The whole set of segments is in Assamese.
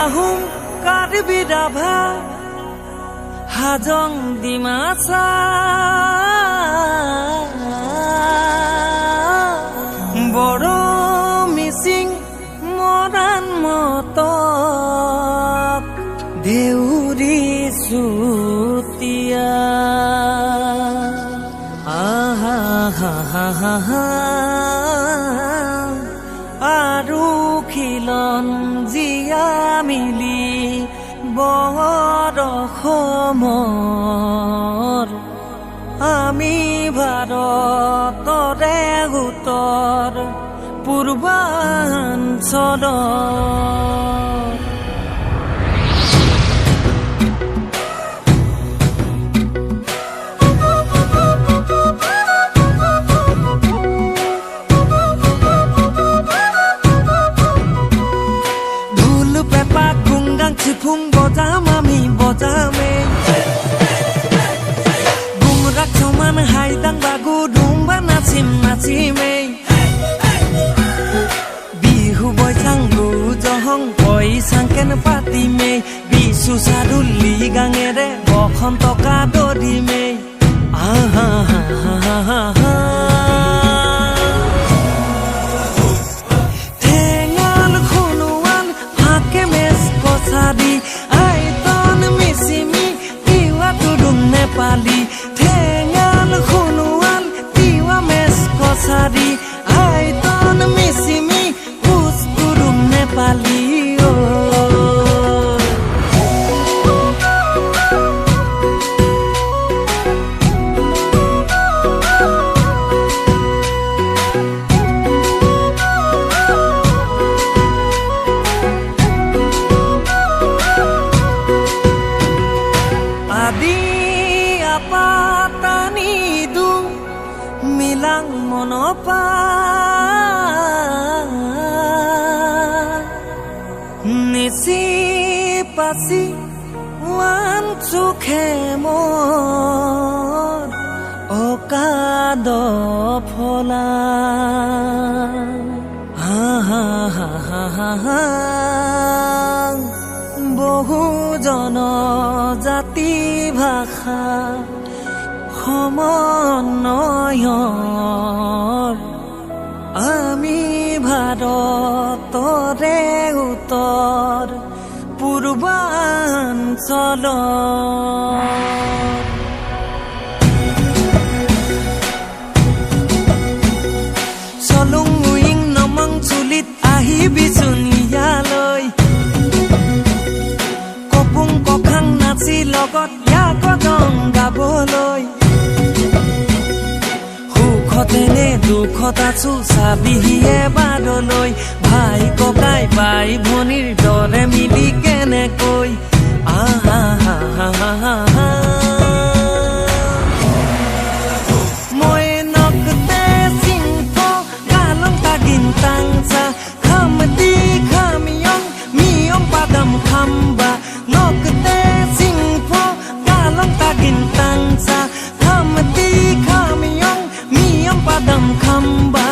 ahum karbidabha hajong dimasa boro mising moran motok deuri sutia aru khilon জিয়া মিলি বৰষমৰ আমি ভাৰতৰে উত্তৰ পূৰ্বাঞ্চলৰ চিফুং বজাম আমি বজামে গুমৰাক সমান হাইদাং বাগু ডুম্বা নাচিম নাচিমে বিহু বৈচাংগু জহং পইচাংকেন পাতিমে বিচু চাদুলি গাঙেৰে বসন্ত কাদৰিমে আহা Sadi ai ton misimi tiwa tudung nepali tengal khunuan tiwa mes kosadi ai ton misimi pus tudung nepali patanidu milang monopa nisi pasi wan sukhemor okado phola বহু জনজাতি ভাষা সমন্বয়ৰ আমি ভাৰতৰে উত্তৰ পূৰ্বাঞ্চলৰ চলুং উইং নমং চুলিত আহিবিচোন ইয়ালৈ কপুং কখাং নাচি লগত ইয়াক দং গাবলৈ সুখতেনে দুখত আছো চাবিহিয়ে বাদলৈ ভাই ককাই বাই ভনীৰ দৰে মিলি কেনেকৈ মই নকতে চিংফ কালং তাগিন তাংচা খামতি খামিয়ং মিয়ং পাদম খাম্বা নকতে চিংফ কালং তাগিন তাংচা খামতি খামিয়ং মিয়ং পাদম খাম্বা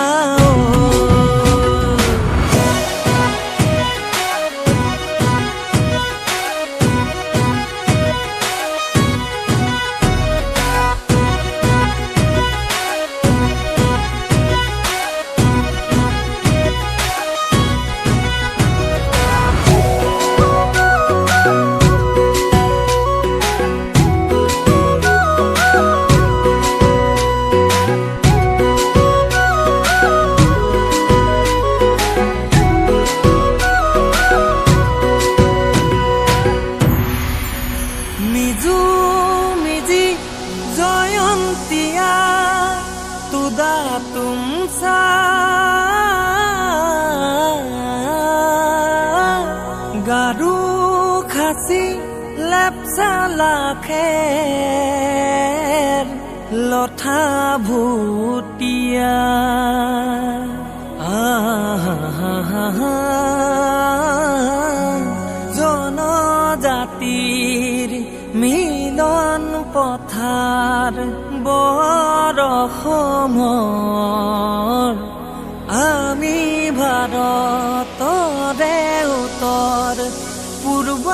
तुमसा गारू खासी लेप्सा लाखेर लथा भूतिया जनजाति মাটিৰ মিলন পথাৰ বৰষমৰ আমি ভাৰতৰে উত্তৰ পূৰ্বাঞ্চলৰ